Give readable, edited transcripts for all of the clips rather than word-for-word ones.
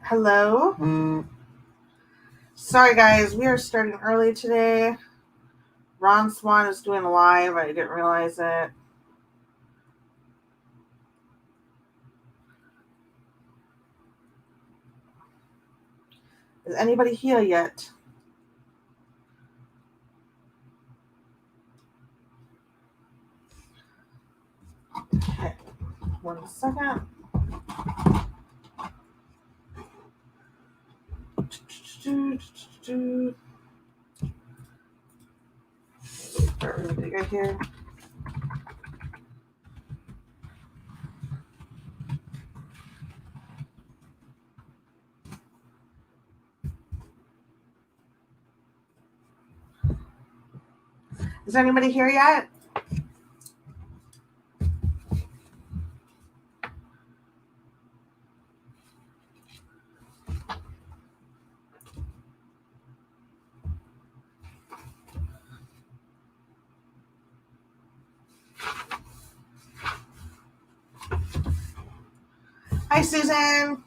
Hello. Sorry, guys. We are starting early today. Ron Swan is doing a live. I didn't realize it. Is anybody here yet? Okay. 1 second. Start really big right here. Is anybody here yet? Hi, Susan.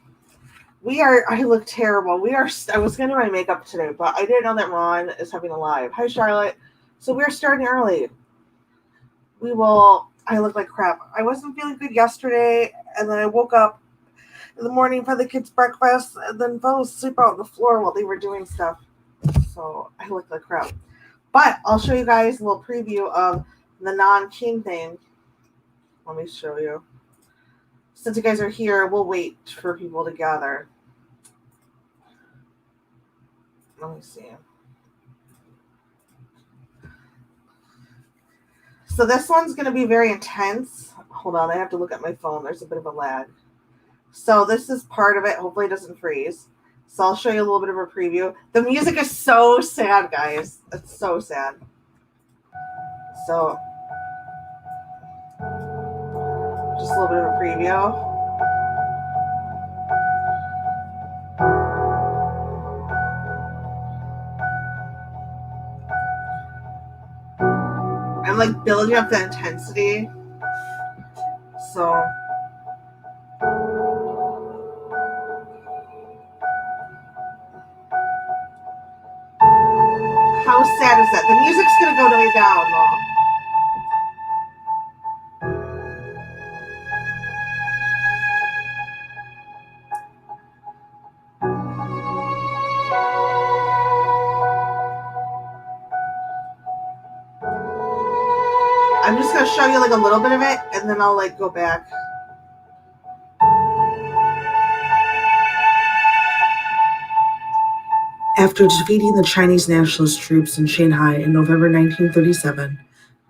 I look terrible. I was going to do my makeup today, but I didn't know that Ron is having a live. Hi, Charlotte. So we're starting early. I look like crap. I wasn't feeling good yesterday, and then I woke up in the morning for the kids' breakfast, and then fell asleep out on the floor while they were doing stuff. So I look like crap. But I'll show you guys a little preview of the non-king thing. Let me show you. Since you guys are here, we'll wait for people to gather. Let me see. So this one's going to be very intense. Hold on, I have to look at my phone. There's a bit of a lag. So this is part of it. Hopefully it doesn't freeze. So I'll show you a little bit of a preview. The music is so sad, guys. It's so sad. So just a little bit of a preview. I'm like building up the intensity. So how sad is that? The music's gonna go way down though. I'm just gonna show you like a little bit of it, and then I'll like go back. After defeating the Chinese nationalist troops in Shanghai in November 1937,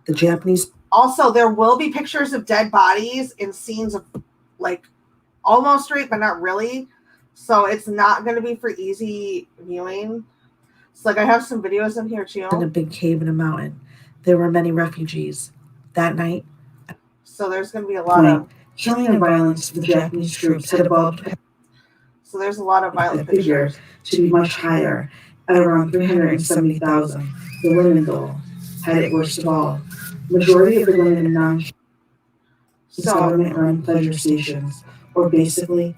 the Japanese... Also, there will be pictures of dead bodies in scenes of like almost rape, but not really. So it's not going to be for easy viewing. So like I have some videos in here too. In a big cave in a mountain, there were many refugees. That night, so there's going to be a lot of killing and violence for the Japanese troops had evolved. So there's a lot of violent pictures to be much higher, at around 370,000. The women, though, had it worst of all. Majority of the women in government-run pleasure stations, or basically.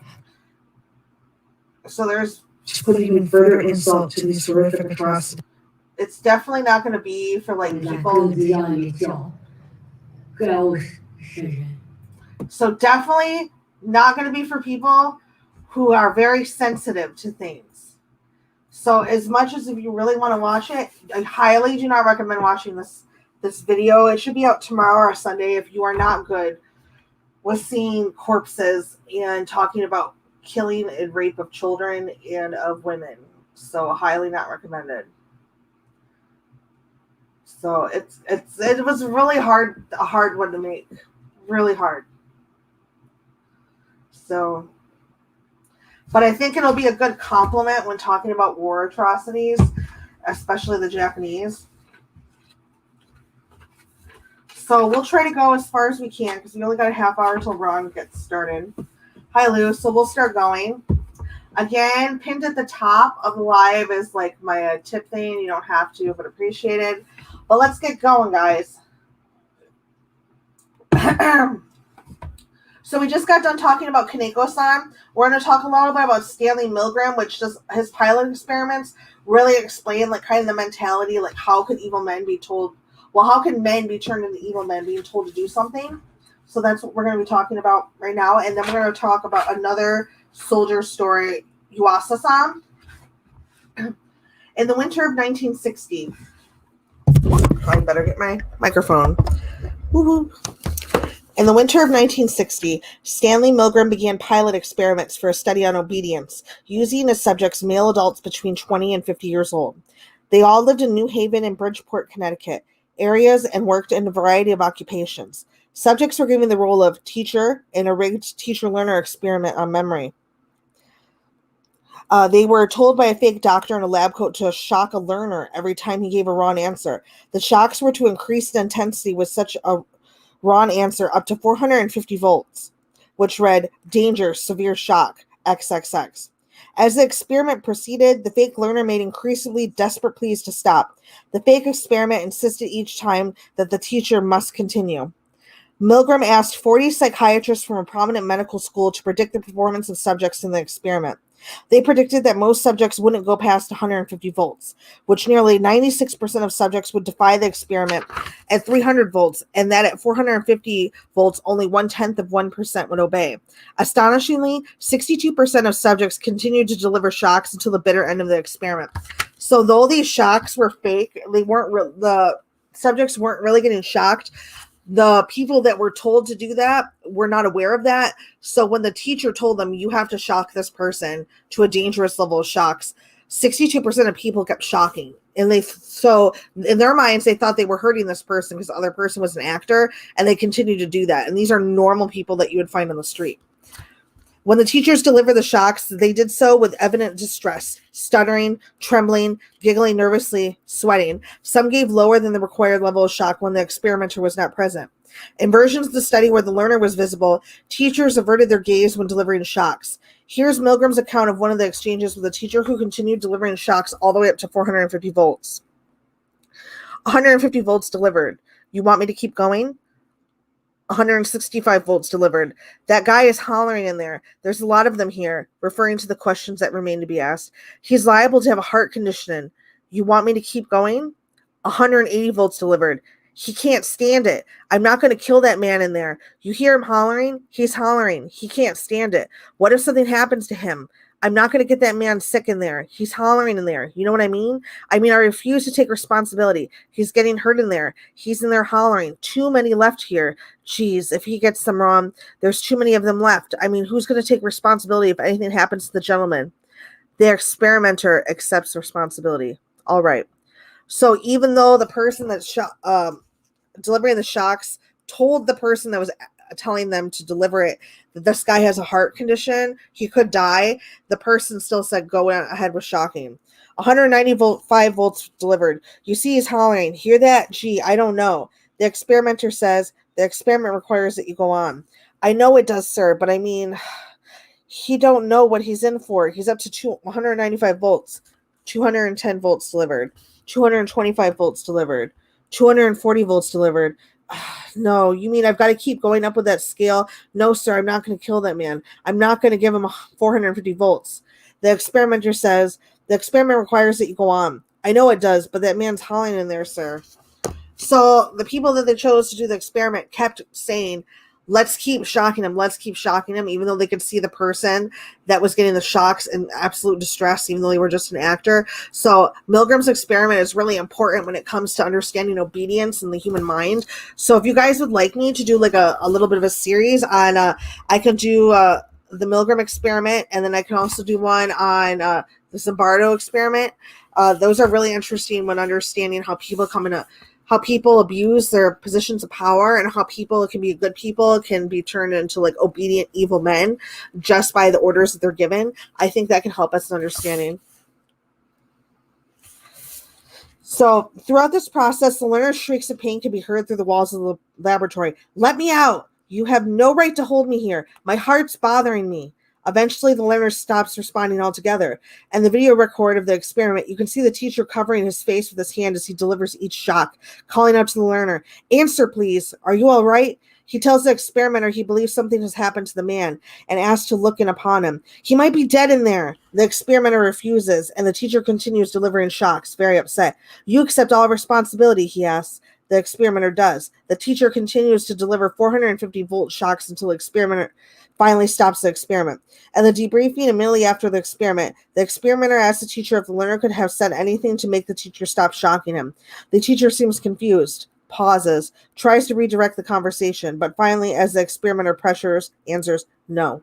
So there's to put even further insult to these horrific atrocities. It's definitely not going to be for like people. So definitely not going to be for people who are very sensitive to things. So as much as if you really want to watch it, I highly do not recommend watching this video. It should be out tomorrow or Sunday if you are not good with seeing corpses and talking about killing and rape of children and of women. So highly not recommended. So it was really a hard one to make. Really hard. So, but I think it'll be a good compliment when talking about war atrocities, especially the Japanese. So we'll try to go as far as we can because we only got a half hour till Ron gets started. Hi, Lou. So we'll start going. Again, pinned at the top of the live is like my tip thing. You don't have to, but appreciated. But let's get going, guys. So we just got done talking about Kaneko-san. We're going to talk a little bit about Stanley Milgram, which does his pilot experiments really explain like kind of the mentality, like how could evil men be told, well, how can men be turned into evil men being told to do something? So that's what we're going to be talking about right now. And then we're going to talk about another soldier story, Yuasa-san. In the winter of 1960, I better get my microphone. Woo-hoo. In the winter of 1960, Stanley Milgram began pilot experiments for a study on obedience, using as subjects male adults between 20 and 50 years old. They all lived in New Haven and Bridgeport, Connecticut, areas and worked in a variety of occupations. Subjects were given the role of teacher in a rigged teacher-learner experiment on memory. They were told by a fake doctor in a lab coat to shock a learner every time he gave a wrong answer. The shocks were to increase the intensity with such a wrong answer up to 450 volts, which read, danger, severe shock, XXX. As the experiment proceeded, the fake learner made increasingly desperate pleas to stop. The fake experiment insisted each time that the teacher must continue. Milgram asked 40 psychiatrists from a prominent medical school to predict the performance of subjects in the experiment. They predicted that most subjects wouldn't go past 150 volts, which nearly 96% of subjects would defy the experiment at 300 volts, and that at 450 volts, only 0.1% would obey. Astonishingly, 62% of subjects continued to deliver shocks until the bitter end of the experiment. So though these shocks were fake, the subjects weren't really getting shocked. The people that were told to do that were not aware of that. So when the teacher told them, you have to shock this person to a dangerous level of shocks, 62% of people kept shocking. And so in their minds, they thought they were hurting this person because the other person was an actor, and they continued to do that. And these are normal people that you would find on the street. When the teachers delivered the shocks, they did so with evident distress, stuttering, trembling, giggling nervously, sweating. Some gave lower than the required level of shock when the experimenter was not present. In versions of the study where the learner was visible, teachers averted their gaze when delivering shocks. Here's Milgram's account of one of the exchanges with a teacher who continued delivering shocks all the way up to 450 volts. 150 volts delivered. You want me to keep going? 165 volts delivered. That guy is hollering in there. There's a lot of them here, referring to the questions that remain to be asked. He's liable to have a heart condition. You want me to keep going? 180 volts delivered. He can't stand it. I'm not going to kill that man in there. You hear him hollering? He's hollering. He can't stand it. What if something happens to him? I'm not going to get that man sick in there. He's hollering in there. You know what I mean? I refuse to take responsibility. He's getting hurt in there. He's in there hollering. Too many left here. Geez, if he gets them wrong, there's too many of them left. Who's going to take responsibility if anything happens to the gentleman? The experimenter accepts responsibility. All right. So even though the person that's delivering the shocks told the person that was telling them to deliver it that this guy has a heart condition, he could die, the person still said go ahead with shocking. 195 volts delivered. You see he's hollering. Hear that? Gee, I don't know. The experimenter says the experiment requires that you go on. I know it does, sir, but he don't know what he's in for. He's up to 195 volts. 210 volts delivered. 225 volts delivered. 240 volts delivered. No, you mean I've got to keep going up with that scale? No, sir, I'm not going to kill that man. I'm not going to give him 450 volts. The experimenter says, the experiment requires that you go on. I know it does, but that man's hollering in there, sir. So the people that they chose to do the experiment kept saying, let's keep shocking him. Let's keep shocking him, even though they could see the person that was getting the shocks in absolute distress, even though they were just an actor. So Milgram's experiment is really important when it comes to understanding obedience in the human mind. So if you guys would like me to do like a little bit of a series on, I can do the Milgram experiment, and then I can also do one on the Zimbardo experiment. Those are really interesting when understanding how people abuse their positions of power, and how people can be good people can be turned into like obedient evil men just by the orders that they're given. I think that can help us in understanding. So throughout this process, the learner's shrieks of pain can be heard through the walls of the laboratory. Let me out! You have no right to hold me here. My heart's bothering me. Eventually, the learner stops responding altogether. And the video record of the experiment, you can see the teacher covering his face with his hand as he delivers each shock, calling out to the learner, "Answer, please. Are you all right? He tells the experimenter he believes something has happened to the man and asks to look in upon him. He might be dead in there. The experimenter refuses, and the teacher continues delivering shocks, very upset. You accept all responsibility, he asks. The experimenter does. The teacher continues to deliver 450-volt shocks until the experimenter finally stops the experiment. And the debriefing immediately after the experimenter asks the teacher if the learner could have said anything to make the teacher stop shocking him. The teacher seems confused, pauses, tries to redirect the conversation, but finally, as the experimenter pressures, answers no.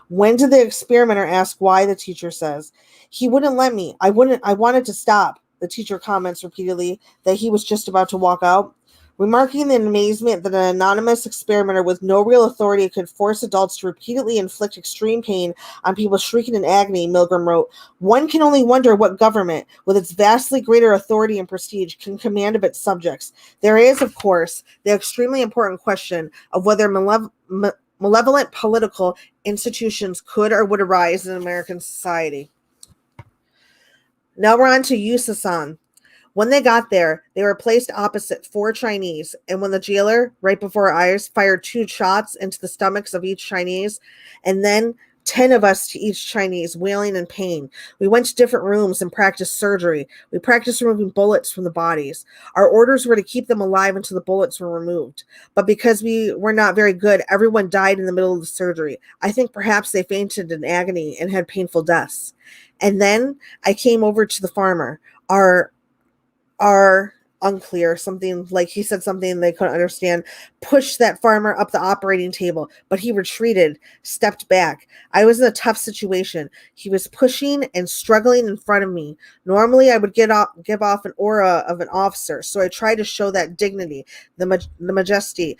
When did the experimenter ask why, the teacher says, he wouldn't let me. I wanted to stop. The teacher comments repeatedly that he was just about to walk out. Remarking in amazement that an anonymous experimenter with no real authority could force adults to repeatedly inflict extreme pain on people shrieking in agony, Milgram wrote, one can only wonder what government, with its vastly greater authority and prestige, can command of its subjects. There is, of course, the extremely important question of whether malevolent political institutions could or would arise in American society. Now we're on to Yusa-san. When they got there, they were placed opposite 4 Chinese, and when the jailer, right before our eyes, fired 2 shots into the stomachs of each Chinese, and then 10 of us to each Chinese, wailing in pain. We went to different rooms and practiced surgery. We practiced removing bullets from the bodies. Our orders were to keep them alive until the bullets were removed. But because we were not very good, everyone died in the middle of the surgery. I think perhaps they fainted in agony and had painful deaths. And then I came over to the farmer. Our unclear, something like he said something they couldn't understand, pushed that farmer up the operating table, but he retreated, stepped back. I was in a tough situation. He was pushing and struggling in front of me. Normally I would give off an aura of an officer, so I tried to show that dignity, the majesty,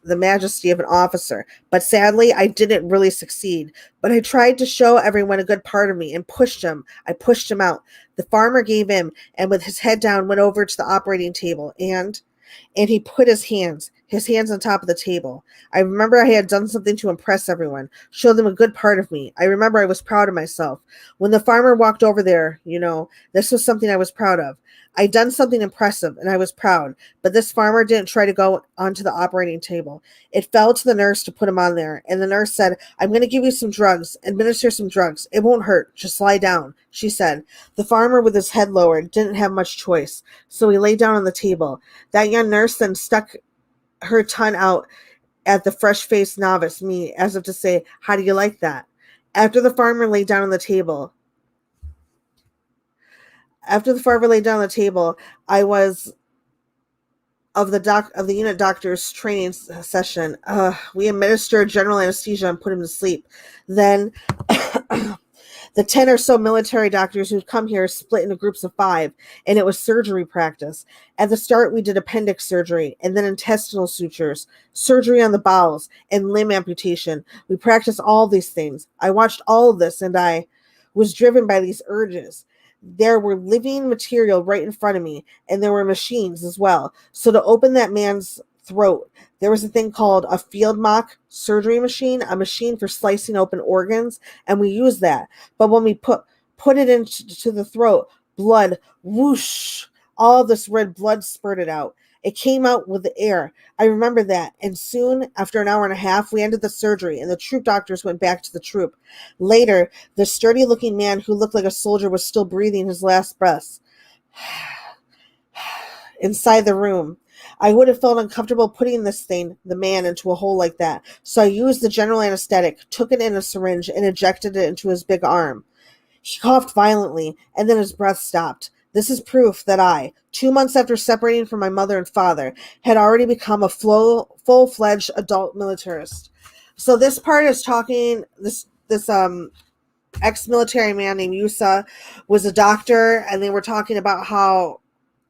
the majesty of an officer. But sadly, I didn't really succeed. But I tried to show everyone a good part of me and pushed him. I pushed him out. The farmer gave in and with his head down went over to the operating table and he put his hands on top of the table. I remember I had done something to impress everyone, show them a good part of me. I remember I was proud of myself. When the farmer walked over there, this was something I was proud of. I'd done something impressive, and I was proud, but this farmer didn't try to go onto the operating table. It fell to the nurse to put him on there, and the nurse said, I'm going to give you some drugs, administer some drugs. It won't hurt. Just lie down, she said. The farmer, with his head lowered, didn't have much choice, so he lay down on the table. That young nurse then stuck her tongue out at the fresh-faced novice, me, as if to say, how do you like that? After the farmer lay down on the table, I was of the unit doctor's training session. We administered general anesthesia and put him to sleep. Then the 10 or so military doctors who'd come here split into groups of 5, and it was surgery practice. At the start, we did appendix surgery, and then intestinal sutures, surgery on the bowels, and limb amputation. We practiced all these things. I watched all of this, and I was driven by these urges. There were living material right in front of me, and there were machines as well. So to open that man's throat, there was a thing called a field mock surgery machine, a machine for slicing open organs, and we used that. But when we put it into the throat, blood, whoosh, all this red blood spurted out. It came out with the air. I remember that. And soon, after an hour and a half, we ended the surgery, and the troop doctors went back to the troop. Later, the sturdy-looking man who looked like a soldier was still breathing his last breaths inside the room. I would have felt uncomfortable putting the man, into a hole like that. So I used the general anesthetic, took it in a syringe, and injected it into his big arm. He coughed violently, and then his breath stopped. This is proof that I, 2 months after separating from my mother and father, had already become a full-fledged adult militarist. So this part is talking, this ex-military man named Yusa was a doctor, and they were talking about how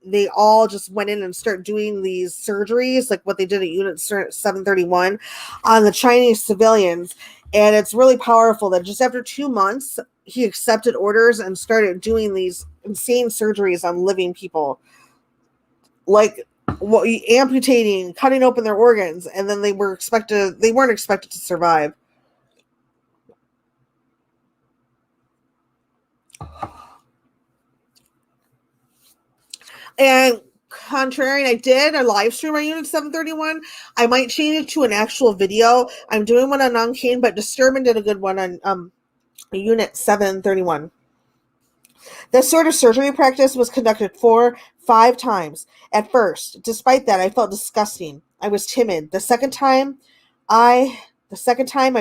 they all just went in and started doing these surgeries, like what they did at Unit 731, on the Chinese civilians. And it's really powerful that just after 2 months, he accepted orders and started doing these insane surgeries on living people, like amputating, cutting open their organs, and then they weren't expected to survive. And contrarian. I did a live stream on Unit 731. I might change it to an actual video. I'm doing one on Uncane, but Disturbing did a good one on Unit 731. This sort of surgery practice was conducted 4-5 times. At first, despite that, I felt disgusting. I was timid. The second time, I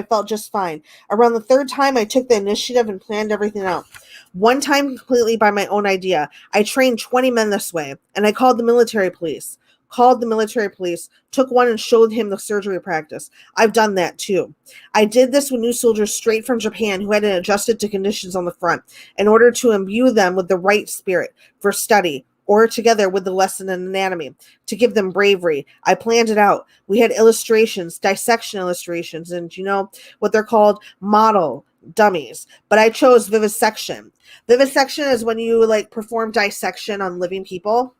felt just fine. Around the third time, I took the initiative and planned everything out. One time, completely by my own idea. I trained 20 men this way, and I called the military police. Took one and showed him the surgery practice. I've done that too. I did this with new soldiers straight from Japan who hadn't adjusted to conditions on the front in order to imbue them with the right spirit for study, or together with the lesson in anatomy, to give them bravery. I planned it out. We had illustrations, dissection illustrations, and you know what they're called? Model dummies. But I chose vivisection. Vivisection is when you like perform dissection on living people,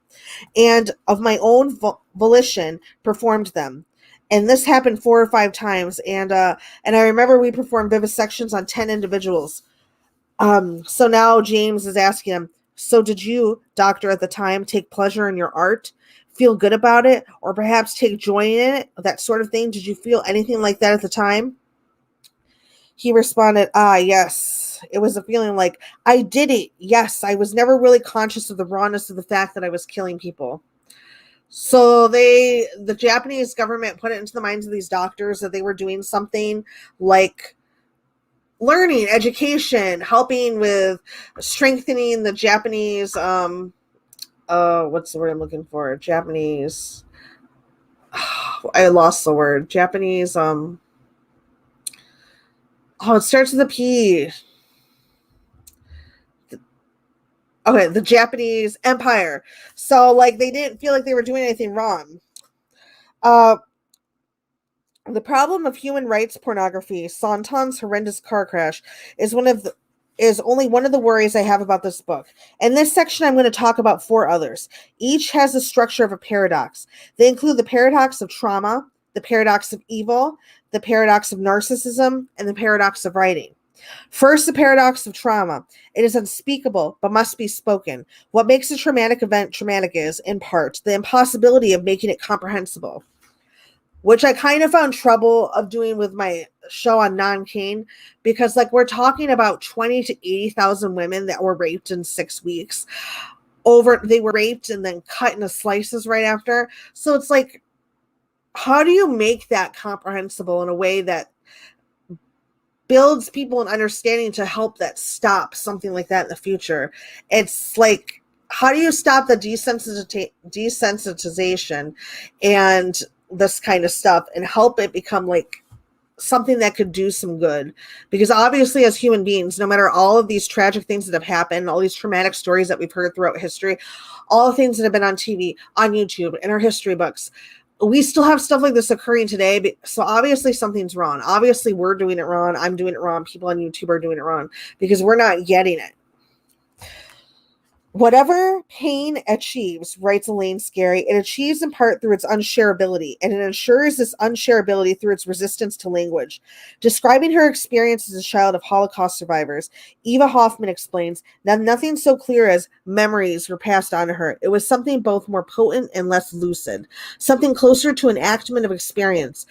and of my own volition performed them. And this happened 4 or 5 times. And I remember we performed vivisections on 10 individuals. So now James is asking him, so did you, doctor, at the time, take pleasure in your art, feel good about it, or perhaps take joy in it, that sort of thing? Did you feel anything like that at the time? He responded, yes. It was a feeling like, I did it. Yes, I was never really conscious of the rawness of the fact that I was killing people. So the Japanese government put it into the minds of these doctors that they were doing something like learning, education, helping with strengthening the Japanese, what's the word I'm looking for? Japanese, I lost the word. Japanese, it starts with a P. Okay, the Japanese Empire. So, like, they didn't feel like they were doing anything wrong. The problem of human rights pornography, Santon's horrendous car crash, is only one of the worries I have about this book. In this section, I'm going to talk about 4 others. Each has the structure of a paradox. They include the paradox of trauma, the paradox of evil, the paradox of narcissism, and the paradox of writing. First, the paradox of trauma. It is unspeakable, but must be spoken. What makes a traumatic event traumatic is, in part, the impossibility of making it comprehensible, which I kind of found trouble of doing with my show on Non-Cane, because like we're talking about 20 to 80,000 women that were raped in 6 weeks. They were raped and then cut into slices right after. So it's like, how do you make that comprehensible in a way that builds people an understanding to help that stop something like that in the future? It's like, how do you stop the desensitization and this kind of stuff and help it become like something that could do some good? Because obviously as human beings, no matter all of these tragic things that have happened, all these traumatic stories that we've heard throughout history, all the things that have been on TV, on YouTube, in our history books, we still have stuff like this occurring today. So obviously something's wrong. Obviously we're doing it wrong. I'm doing it wrong. People on YouTube are doing it wrong because we're not getting it. Whatever pain achieves, writes Elaine Scarry, it achieves in part through its unshareability, and it ensures this unshareability through its resistance to language. Describing her experience as a child of Holocaust survivors, Eva Hoffman explains that nothing so clear as memories were passed on to her. It was something both more potent and less lucid, something closer to enactment of experience,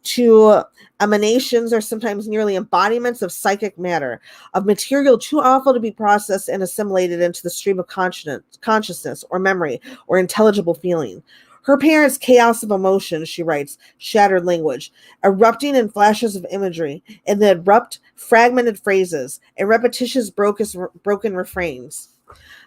to emanations or sometimes nearly embodiments of psychic matter, of material too awful to be processed and assimilated into the stream of consciousness or memory or intelligible feeling. Her parents' chaos of emotion, she writes, shattered language, erupting in flashes of imagery, in the abrupt, fragmented phrases, and repetitious broken refrains.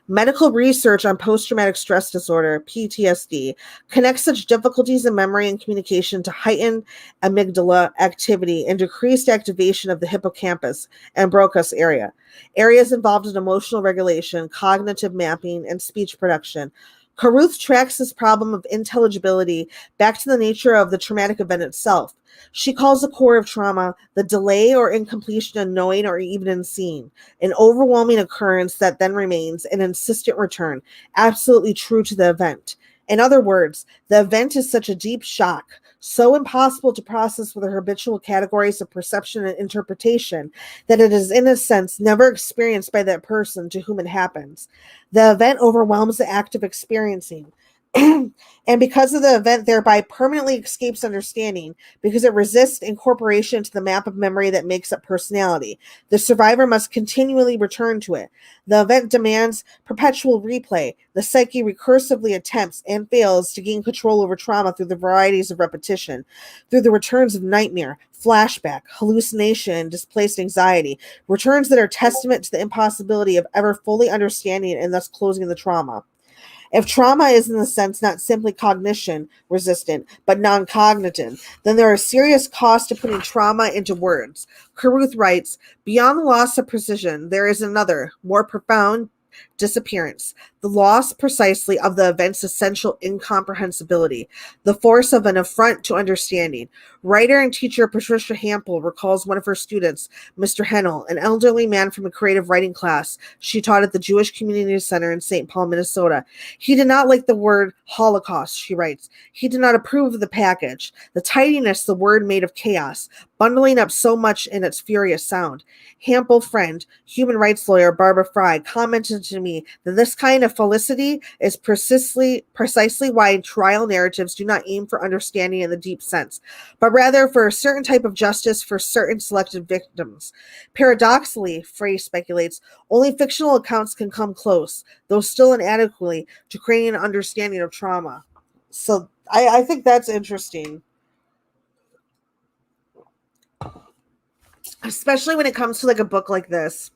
Medical research on post-traumatic stress disorder, PTSD, connects such difficulties in memory and communication to heightened amygdala activity and decreased activation of the hippocampus and Broca's area, areas involved in emotional regulation, cognitive mapping, and speech production. Carruth tracks this problem of intelligibility back to the nature of the traumatic event itself. She calls the core of trauma the delay or incompletion in knowing or even in seeing, an overwhelming occurrence that then remains an insistent return, absolutely true to the event. In other words, the event is such a deep shock, so impossible to process with the habitual categories of perception and interpretation, that it is in a sense never experienced by that person to whom it happens. The event overwhelms the act of experiencing. And because of the event thereby permanently escapes understanding, because it resists incorporation into the map of memory that makes up personality. The survivor must continually return to it. The event demands perpetual replay. The psyche recursively attempts and fails to gain control over trauma through the varieties of repetition, through the returns of nightmare, flashback, hallucination, and displaced anxiety, returns that are testament to the impossibility of ever fully understanding and thus closing the trauma. If trauma is, in the sense, not simply cognition resistant, but non cognitive, then there are serious costs to putting trauma into words. Carruth writes, beyond the loss of precision, there is another, more profound disappearance, the loss precisely of the event's essential incomprehensibility, the force of an affront to understanding. Writer and teacher Patricia Hampel recalls one of her students, Mr. Hennel, an elderly man from a creative writing class she taught at the Jewish Community Center in St. Paul, Minnesota. He did not like the word Holocaust, she writes. He did not approve of the package, the tidiness the word made of chaos, bundling up so much in its furious sound. Hampel friend, human rights lawyer Barbara Fry, commented to me that this kind of felicity is precisely why trial narratives do not aim for understanding in the deep sense, but rather for a certain type of justice for certain selected victims. Paradoxically, Fry speculates, only fictional accounts can come close, though still inadequately, to creating an understanding of trauma. So I think that's interesting, especially when it comes to like a book like this.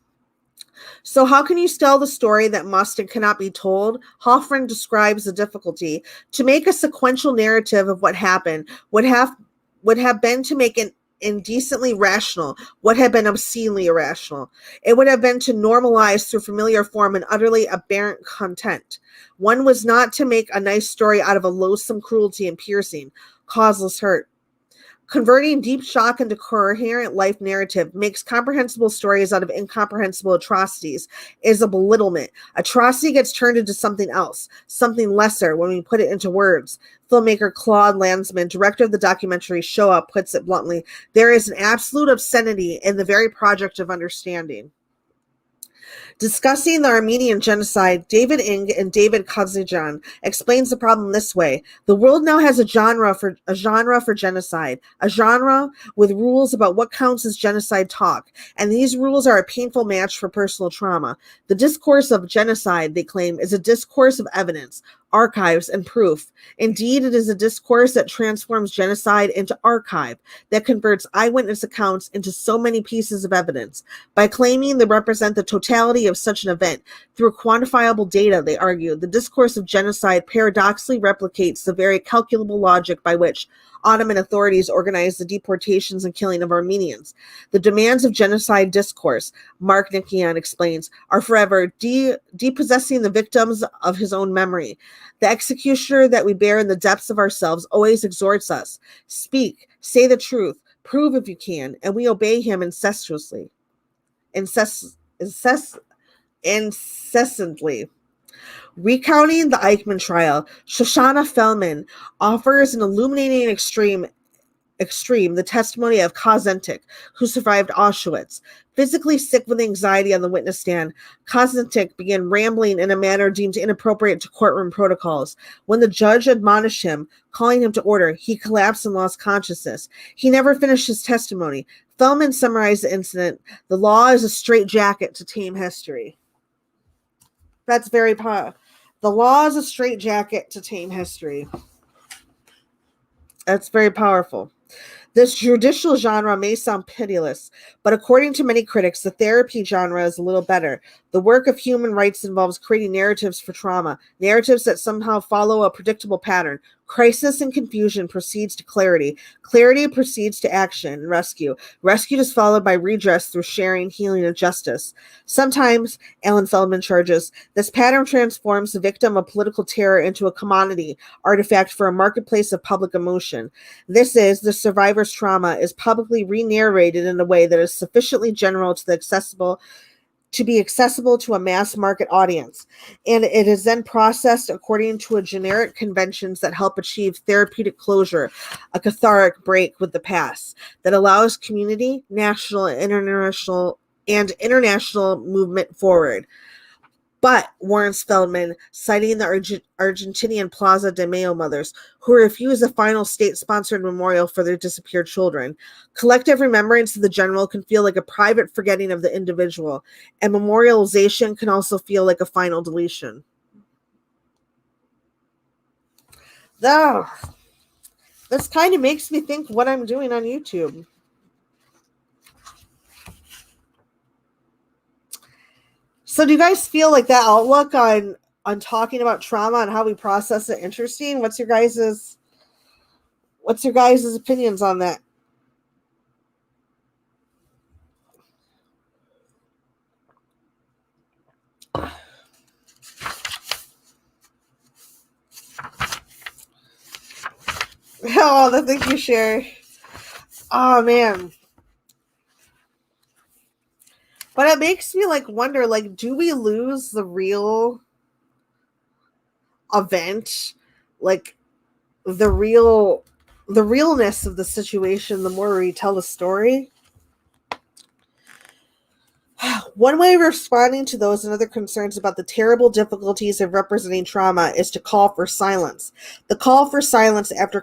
So how can you tell the story that must and cannot be told? Hoffman describes the difficulty. To make a sequential narrative of what happened would have been to make it indecently rational, what had been obscenely irrational. It would have been to normalize through familiar form an utterly aberrant content. One was not to make a nice story out of a loathsome cruelty and piercing, causeless hurt. Converting deep shock into coherent life narrative makes comprehensible stories out of incomprehensible atrocities is a belittlement. Atrocity gets turned into something else, something lesser when we put it into words. Filmmaker Claude Lanzmann, director of the documentary Show Up, puts it bluntly, there is an absolute obscenity in the very project of understanding. Discussing the Armenian genocide, David Ing and David Kazajan explains the problem this way. The world now has a genre for genocide, a genre with rules about what counts as genocide talk, and these rules are a painful match for personal trauma. The discourse of genocide, they claim, is a discourse of evidence, archives, and proof. Indeed, it is a discourse that transforms genocide into archive, that converts eyewitness accounts into so many pieces of evidence. By claiming they represent the totality of such an event, through quantifiable data, they argue, the discourse of genocide paradoxically replicates the very calculable logic by which Ottoman authorities organized the deportations and killing of Armenians. The demands of genocide discourse, Mark Nikian explains, are forever depossessing the victims of his own memory. The executioner that we bear in the depths of ourselves always exhorts us, speak, say the truth, prove if you can, and we obey him incessantly. Recounting the Eichmann trial, Shoshana Fellman offers an illuminating extreme the testimony of Kazentik, who survived Auschwitz. Physically sick with anxiety on the witness stand, Kazentik began rambling in a manner deemed inappropriate to courtroom protocols. When the judge admonished him, calling him to order, he collapsed and lost consciousness. He never finished his testimony. Fellman summarized the incident. The law is a straitjacket to tame history. That's very powerful. The law is a straitjacket to tame history. That's very powerful. This judicial genre may sound pitiless, but according to many critics, the therapy genre is a little better. The work of human rights involves creating narratives for trauma, narratives that somehow follow a predictable pattern. Crisis and confusion proceeds to clarity. Clarity proceeds to action and rescue. Rescue is followed by redress through sharing, healing, and justice. Sometimes, Alan Feldman charges, this pattern transforms the victim of political terror into a commodity artifact for a marketplace of public emotion. This is, the survivor's trauma is publicly re-narrated in a way that is sufficiently general to be accessible to a mass market audience, and it is then processed according to a generic conventions that help achieve therapeutic closure, a cathartic break with the past that allows community, national, and international movement forward. But, warns Feldman, citing the Argentinian Plaza de Mayo mothers, who refuse a final state-sponsored memorial for their disappeared children, collective remembrance of the general can feel like a private forgetting of the individual, and memorialization can also feel like a final deletion. Ugh. This kind of makes me think what I'm doing on YouTube. So do you guys feel like that outlook on talking about trauma and how we process it interesting? What's your guys' opinions on that? Oh, the thing you share. Oh man. But it makes me like wonder, like, do we lose the real event? Like the realness of the situation the more we tell the story? One way of responding to those and other concerns about the terrible difficulties of representing trauma is to call for silence. The call for silence after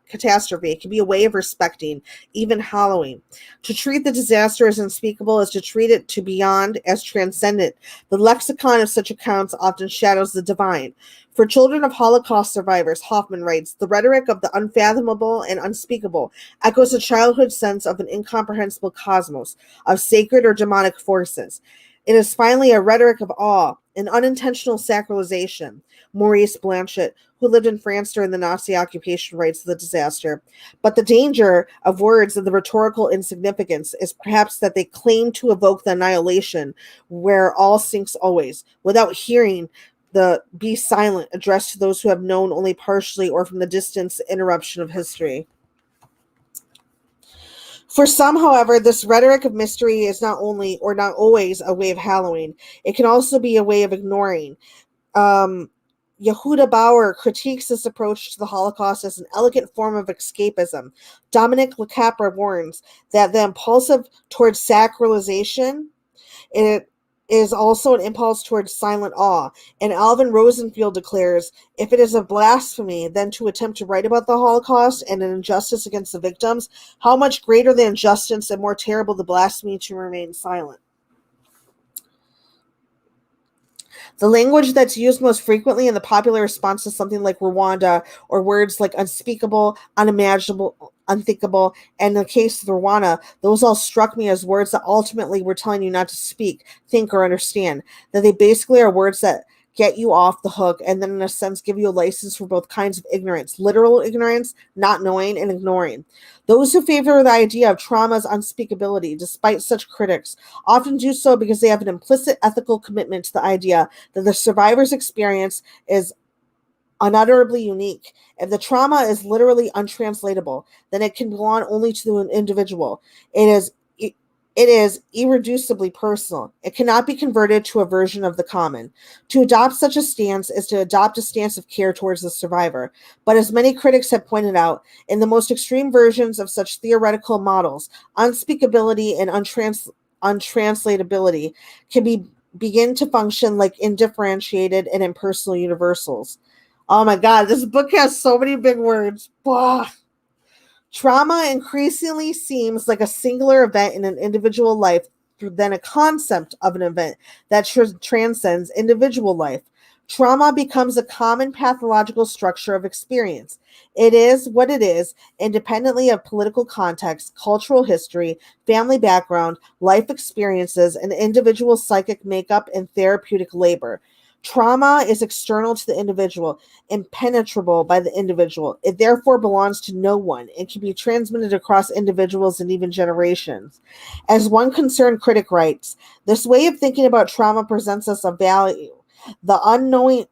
catastrophe can be a way of respecting, even hallowing. To treat the disaster as unspeakable is to treat it to beyond as transcendent. The lexicon of such accounts often shadows the divine. For children of Holocaust survivors, Hoffman writes, the rhetoric of the unfathomable and unspeakable echoes a childhood sense of an incomprehensible cosmos, of sacred or demonic forces. It is finally a rhetoric of awe, an unintentional sacralization. Maurice Blanchett, who lived in France during the Nazi occupation, writes of the disaster. But the danger of words and the rhetorical insignificance is perhaps that they claim to evoke the annihilation where all sinks always, without hearing the be silent addressed to those who have known only partially or from the distance interruption of history. For some, however, this rhetoric of mystery is not only or not always a way of hallowing. It can also be a way of ignoring. Yehuda Bauer critiques this approach to the Holocaust as an elegant form of escapism. Dominic LeCapra warns that the impulsive towards sacralization it is also an impulse towards silent awe. And Alvin Rosenfield declares, if it is a blasphemy then to attempt to write about the Holocaust and an injustice against the victims, how much greater the injustice and more terrible the blasphemy to remain silent. The language that's used most frequently in the popular response to something like Rwanda, or words like unspeakable, unimaginable, unthinkable, and in the case of Rwanda, those all struck me as words that ultimately were telling you not to speak, think, or understand. That they basically are words that get you off the hook and then in a sense give you a license for both kinds of ignorance, literal ignorance, not knowing, and ignoring. Those who favor the idea of trauma's unspeakability, despite such critics, often do so because they have an implicit ethical commitment to the idea that the survivor's experience is unutterably unique. If the trauma is literally untranslatable, then it can belong only to an individual. It is irreducibly personal. It cannot be converted to a version of the common. To adopt such a stance is to adopt a stance of care towards the survivor. But as many critics have pointed out, in the most extreme versions of such theoretical models, unspeakability and untranslatability can begin to function like indifferentiated and impersonal universals. Oh my God, this book has so many big words. Blah. Trauma increasingly seems like a singular event in an individual life than a concept of an event that transcends individual life. Trauma becomes a common pathological structure of experience. It is what it is, independently of political context, cultural history, family background, life experiences, and individual psychic makeup and therapeutic labor. Trauma is external to the individual, impenetrable by the individual. It therefore belongs to no one and can be transmitted across individuals and even generations. As one concerned critic writes, this way of thinking about trauma presents us a value, the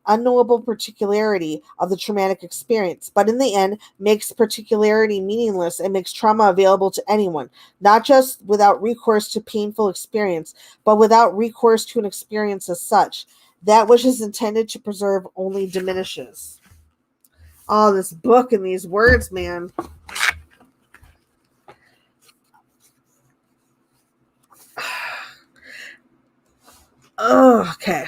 unknowable particularity of the traumatic experience, but in the end makes particularity meaningless and makes trauma available to anyone, not just without recourse to painful experience, but without recourse to an experience as such. That which is intended to preserve only diminishes. Oh, this book and these words, man. Oh, okay.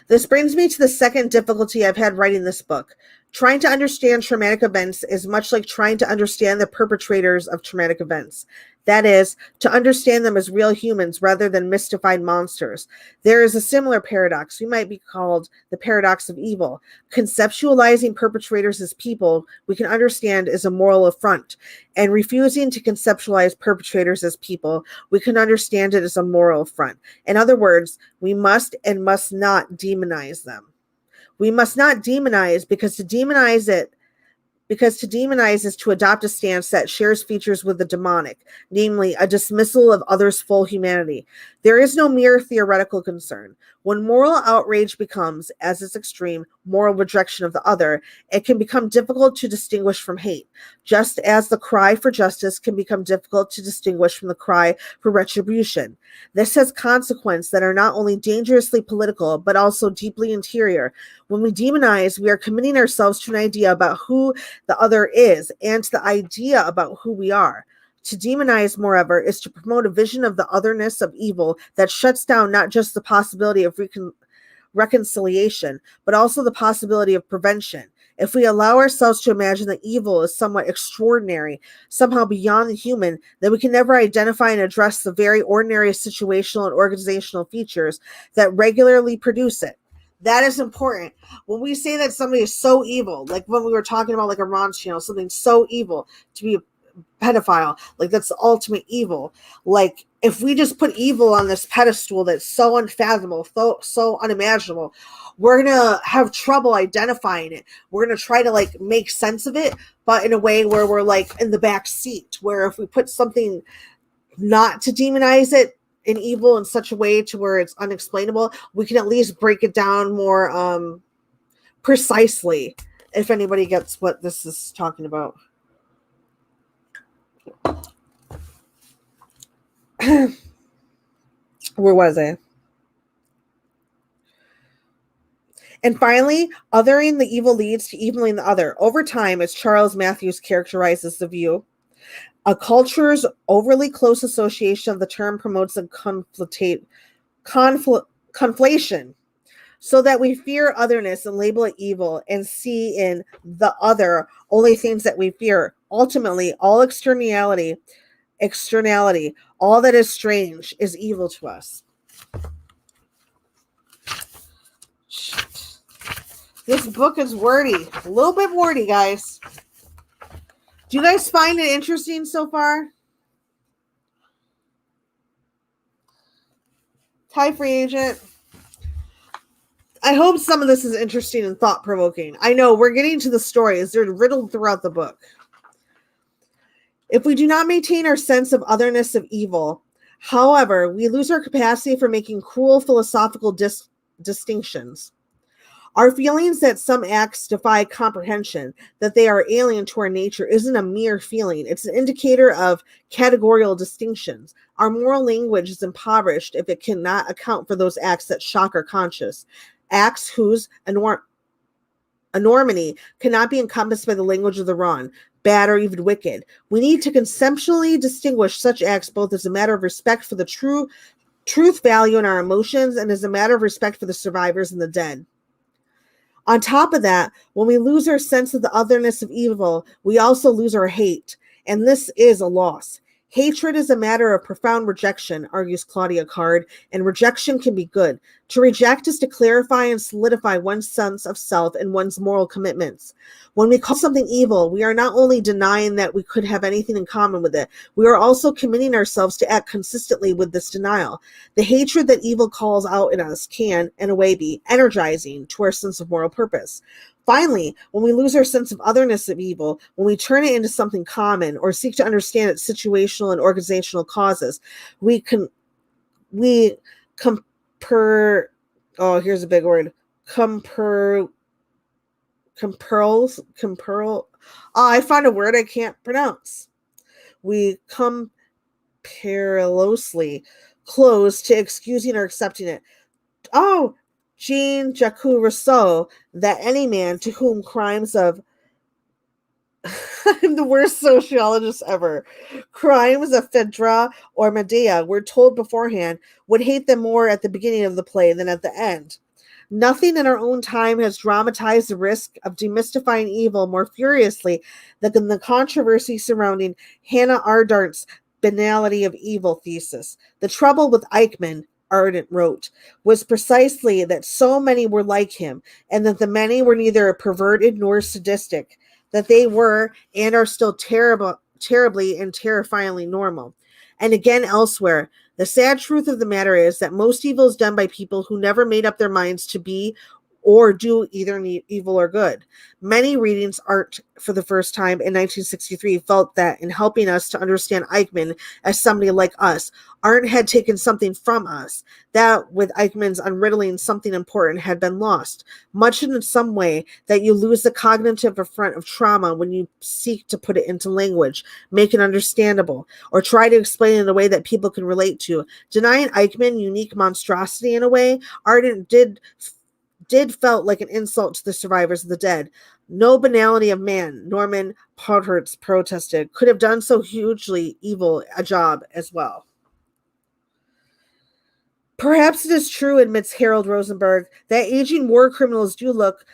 This brings me to the second difficulty I've had writing this book. Trying to understand traumatic events is much like trying to understand the perpetrators of traumatic events. That is, to understand them as real humans rather than mystified monsters. There is a similar paradox. We might be called the paradox of evil. Conceptualizing perpetrators as people we can understand is a moral affront, and refusing to conceptualize perpetrators as people we can understand it as a moral affront. In other words, we must and must not demonize them. We must not demonize because to demonize is to adopt a stance that shares features with the demonic, namely a dismissal of others' full humanity. There is no mere theoretical concern. When moral outrage becomes, as its extreme, moral rejection of the other, it can become difficult to distinguish from hate, just as the cry for justice can become difficult to distinguish from the cry for retribution. This has consequences that are not only dangerously political, but also deeply interior. When we demonize, we are committing ourselves to an idea about who the other is and to the idea about who we are. To demonize, moreover, is to promote a vision of the otherness of evil that shuts down not just the possibility of reconciliation, but also the possibility of prevention. If we allow ourselves to imagine that evil is somewhat extraordinary, somehow beyond the human, then we can never identify and address the very ordinary situational and organizational features that regularly produce it. That is important. When we say that somebody is so evil, like when we were talking about like a Ron channel, something so evil to be a pedophile, like that's the ultimate evil. Like if we just put evil on this pedestal that's so unfathomable, so unimaginable, we're gonna have trouble identifying it. We're gonna try to like make sense of it, but in a way where we're like in the back seat, where if we put something not to demonize it in evil in such a way to where it's unexplainable, we can at least break it down more precisely, if anybody gets what this is talking about. Where was I? And finally, othering the evil leads to eviling the other. Over time, as Charles Matthews characterizes the view, a culture's overly close association of the term promotes a conflation, so that we fear otherness and label it evil and see in the other only things that we fear. Ultimately, all externality, all that is strange is evil to us. This book is wordy. A little bit wordy, guys. Do you guys find it interesting so far? Hi, free agent. I hope some of this is interesting and thought-provoking. I know we're getting to the stories. They're riddled throughout the book. If we do not maintain our sense of otherness of evil, however, we lose our capacity for making cruel philosophical distinctions. Our feelings that some acts defy comprehension, that they are alien to our nature, isn't a mere feeling. It's an indicator of categorical distinctions. Our moral language is impoverished if it cannot account for those acts that shock our conscience, acts whose enormity cannot be encompassed by the language of the wrong, bad, or even wicked. We need to conceptually distinguish such acts both as a matter of respect for the truth value in our emotions and as a matter of respect for the survivors and the dead. On top of that, when we lose our sense of the otherness of evil, we also lose our hate, and this is a loss. Hatred is a matter of profound rejection, argues Claudia Card, and rejection can be good. To reject is to clarify and solidify one's sense of self and one's moral commitments. When we call something evil, we are not only denying that we could have anything in common with it, we are also committing ourselves to act consistently with this denial. The hatred that evil calls out in us can, in a way, be energizing to our sense of moral purpose. Finally, when we lose our sense of otherness of evil, when we turn it into something common or seek to understand its situational and organizational causes, we compare. Oh, here's a big word. Compare. I found a word I can't pronounce. We come perilously close to excusing or accepting it. Oh, Jean-Jacques Rousseau, that any man to whom crimes of I'm the worst sociologist ever. Crimes of Phaedra or Medea were told beforehand would hate them more at the beginning of the play than at the end. Nothing in our own time has dramatized the risk of demystifying evil more furiously than the controversy surrounding Hannah Arendt's banality of evil thesis. The trouble with Eichmann, Arendt wrote, was precisely that so many were like him, and that the many were neither perverted nor sadistic, that they were and are still terribly and terrifyingly normal. And again elsewhere, the sad truth of the matter is that most evil is done by people who never made up their minds to be or do either evil or good. Many readings Art for the first time in 1963 felt that in helping us to understand Eichmann as somebody like us, Art had taken something from us. That with Eichmann's unriddling, something important had been lost, much in some way that you lose the cognitive affront of trauma when you seek to put it into language, make it understandable, or try to explain it in a way that people can relate to. Denying Eichmann unique monstrosity in a way, Ardent did felt like an insult to the survivors of the dead. No banality of man, Norman Podhoretz protested, could have done so hugely evil a job as well. Perhaps it is true, admits Harold Rosenberg, that aging war criminals do look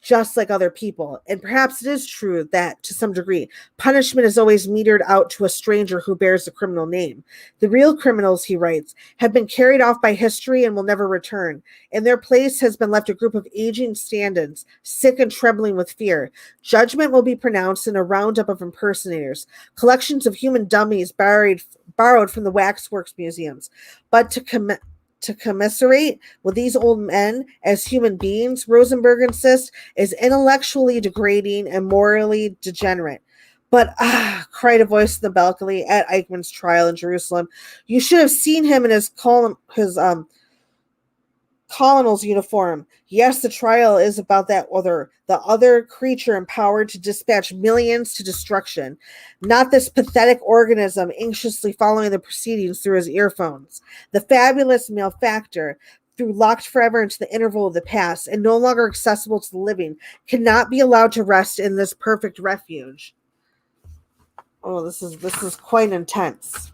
just like other people. And perhaps it is true that, to some degree, punishment is always metered out to a stranger who bears the criminal name. The real criminals, he writes, have been carried off by history and will never return. In their place has been left a group of aging stand-ins, sick and trembling with fear. Judgment will be pronounced in a roundup of impersonators, collections of human dummies borrowed from the waxworks museums. But to commiserate with these old men as human beings, Rosenberg insists, is intellectually degrading and morally degenerate. But, cried a voice in the balcony at Eichmann's trial in Jerusalem, you should have seen him in his colonel's uniform. Yes, the trial is about the other creature empowered to dispatch millions to destruction, not this pathetic organism anxiously following the proceedings through his earphones. The fabulous malefactor, through locked forever into the interval of the past and no longer accessible to the living, cannot be allowed to rest in this perfect refuge. Oh, this is quite intense.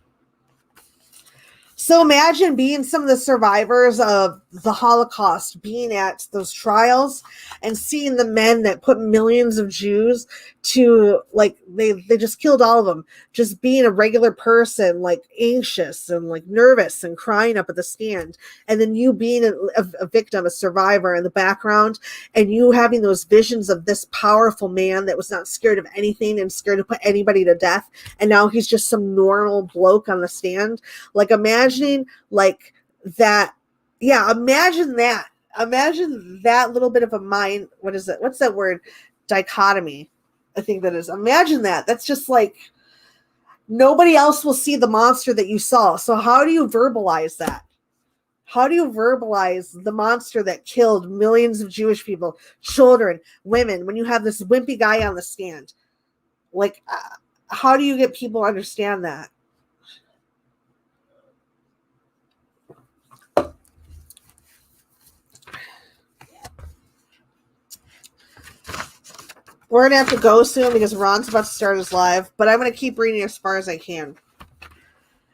So imagine being some of the survivors of the Holocaust, being at those trials and seeing the men that put millions of Jews to, like, they just killed all of them, just being a regular person, like anxious and like nervous and crying up at the stand. And then you being a victim, a survivor in the background, and you having those visions of this powerful man that was not scared of anything and scared to put anybody to death. And now he's just some normal bloke on the stand. Like, imagining like that. Yeah, imagine that. Imagine that little bit of a mind. What is it? What's that word? Dichotomy. I think that is. Imagine that. That's just like nobody else will see the monster that you saw. So how do you verbalize that? How do you verbalize the monster that killed millions of Jewish people, children, women, when you have this wimpy guy on the stand? Like, how do you get people to understand that? We're going to have to go soon because Ron's about to start his live, but I'm going to keep reading as far as I can.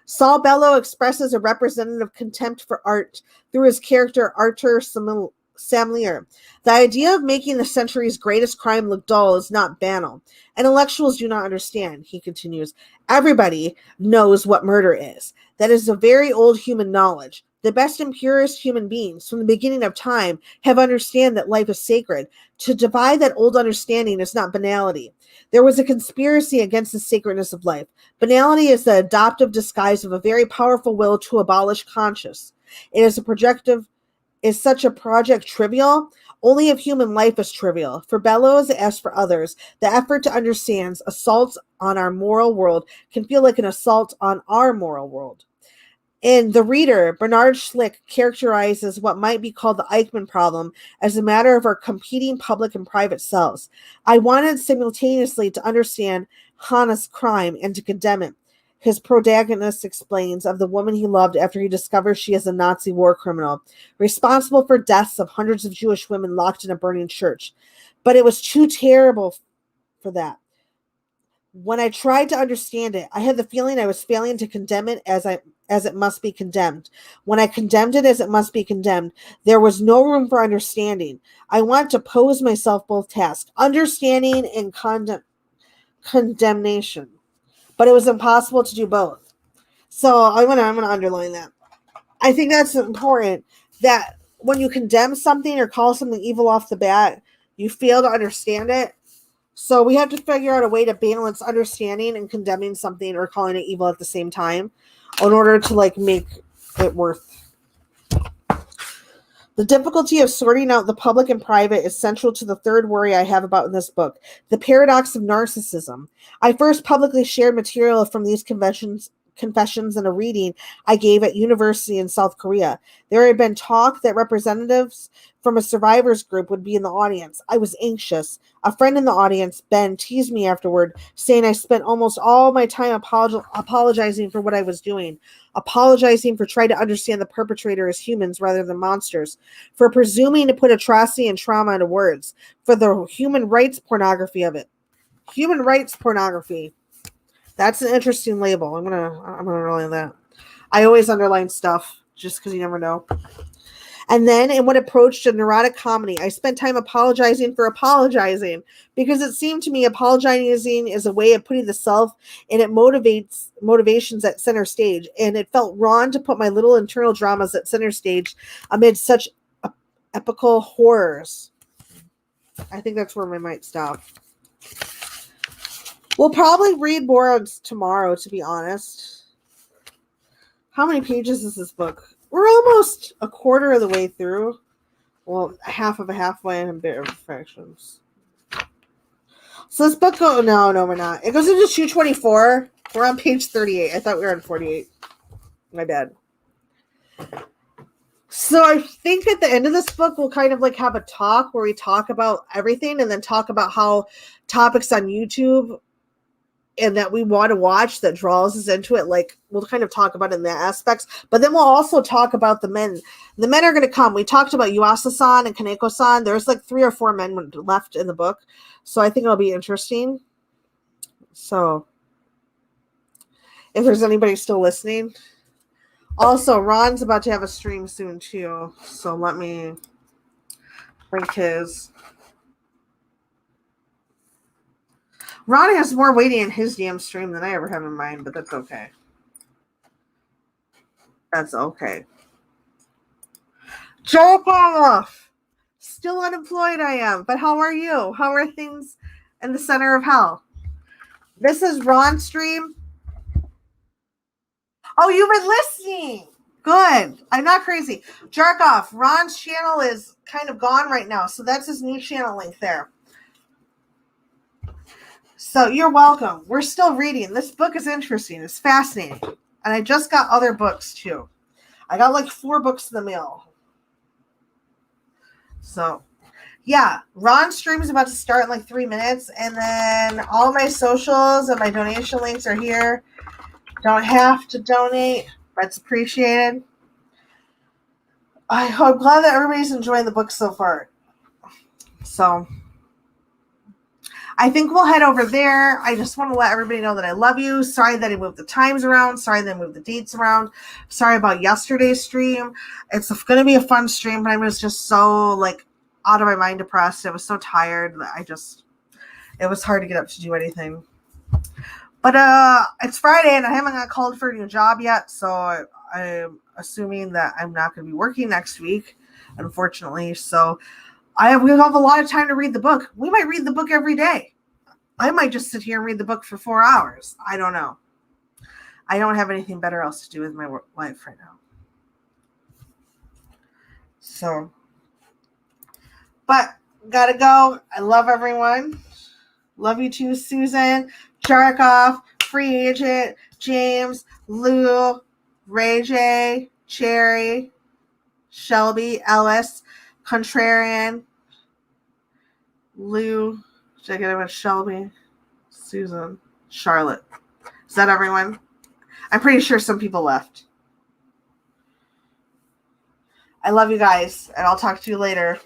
Saul Bellow expresses a representative contempt for art through his character Arthur Samlier. The idea of making the century's greatest crime look dull is not banal. Intellectuals do not understand, he continues. Everybody knows what murder is. That is a very old human knowledge. The best and purest human beings from the beginning of time have understood that life is sacred. To divide that old understanding is not banality. There was a conspiracy against the sacredness of life. Banality is the adoptive disguise of a very powerful will to abolish conscience. It is Is such a project trivial? Only if human life is trivial. For Bellows, as for others, the effort to understand assaults on our moral world can feel like an assault on our moral world. In The Reader, Bernard Schlick characterizes what might be called the Eichmann problem as a matter of our competing public and private selves. I wanted simultaneously to understand Hannah's crime and to condemn it. His protagonist explains of the woman he loved after he discovers she is a Nazi war criminal, responsible for deaths of hundreds of Jewish women locked in a burning church. But it was too terrible for that. When I tried to understand it, I had the feeling I was failing to condemn it as as it must be condemned. When I condemned it as it must be condemned, there was no room for understanding. I wanted to pose myself both tasks, understanding and condemnation. But it was impossible to do both. So I'm gonna underline that. I think that's important, that when you condemn something or call something evil off the bat, you fail to understand it. So we have to figure out a way to balance understanding and condemning something or calling it evil at the same time in order to make it worth. The difficulty of sorting out the public and private is central to the third worry I have about in this book, the paradox of narcissism. I first publicly shared material from these confessions in a reading I gave at university in South Korea. There had been talk that representatives from a survivors group would be in the audience. I was anxious. A friend in the audience, Ben, teased me afterward, saying I spent almost all my time apologizing for what I was doing, apologizing for trying to understand the perpetrator as humans rather than monsters, for presuming to put atrocity and trauma into words, for the human rights pornography of it. Human rights pornography. That's an interesting label. I'm gonna underline that. I always underline stuff just because you never know. And then in what approached a neurotic comedy, I spent time apologizing for apologizing because it seemed to me apologizing is a way of putting the self and it motivations at center stage. And it felt wrong to put my little internal dramas at center stage amid such epical horrors. I think that's where we might stop. We'll probably read more on tomorrow, to be honest. How many pages is this book? We're almost a quarter of the way through. Well, half of a halfway and a bit of fractions. So this book no, we're not. It goes into 224. We're on page 38. I thought we were on 48. My bad. So I think at the end of this book, we'll kind of have a talk where we talk about everything and then talk about how topics on YouTube and that we want to watch that draws us into it, we'll kind of talk about it in that aspects. But then we'll also talk about the men. The men are going to come. We talked about Yuasa-san and Kaneko-san. There's 3 or 4 men left in the book. So I think it'll be interesting. So if there's anybody still listening. Also, Ron's about to have a stream soon too. So let me link his. Ron has more waiting in his damn stream than I ever have in mine, but that's okay. That's okay. Jerk off! Still unemployed I am, but how are you? How are things in the center of hell? This is Ron's stream. Oh, you've been listening. Good. I'm not crazy. Jerk off. Ron's channel is kind of gone right now, so that's his new channel link there. So you're welcome. We're still reading. This book is interesting. It's fascinating. And I just got other books too. I got 4 books in the mail. So yeah, Ron's stream is about to start in 3 minutes. And then all my socials and my donation links are here. Don't have to donate. That's appreciated. I'm glad that everybody's enjoying the book so far. So I think we'll head over there. I just want to let everybody know that I love you. Sorry that I moved the times around. Sorry that I moved the dates around. Sorry about yesterday's stream. It's going to be a fun stream, but I was just so out of my mind depressed. I was so tired that it was hard to get up to do anything. But it's Friday and I haven't got called for a new job yet. So I'm assuming that I'm not going to be working next week, unfortunately. So we have a lot of time to read the book. We might read the book every day. I might just sit here and read the book for 4 hours. I don't know. I don't have anything better else to do with my life right now. So, but gotta go. I love everyone. Love you too, Susan, Jarkoff, Free Agent, James, Lou, Ray J, Cherry, Shelby, Ellis, Contrarian, Lou, should I get it with Shelby, Susan, Charlotte. Is that everyone? I'm pretty sure some people left. I love you guys, and I'll talk to you later.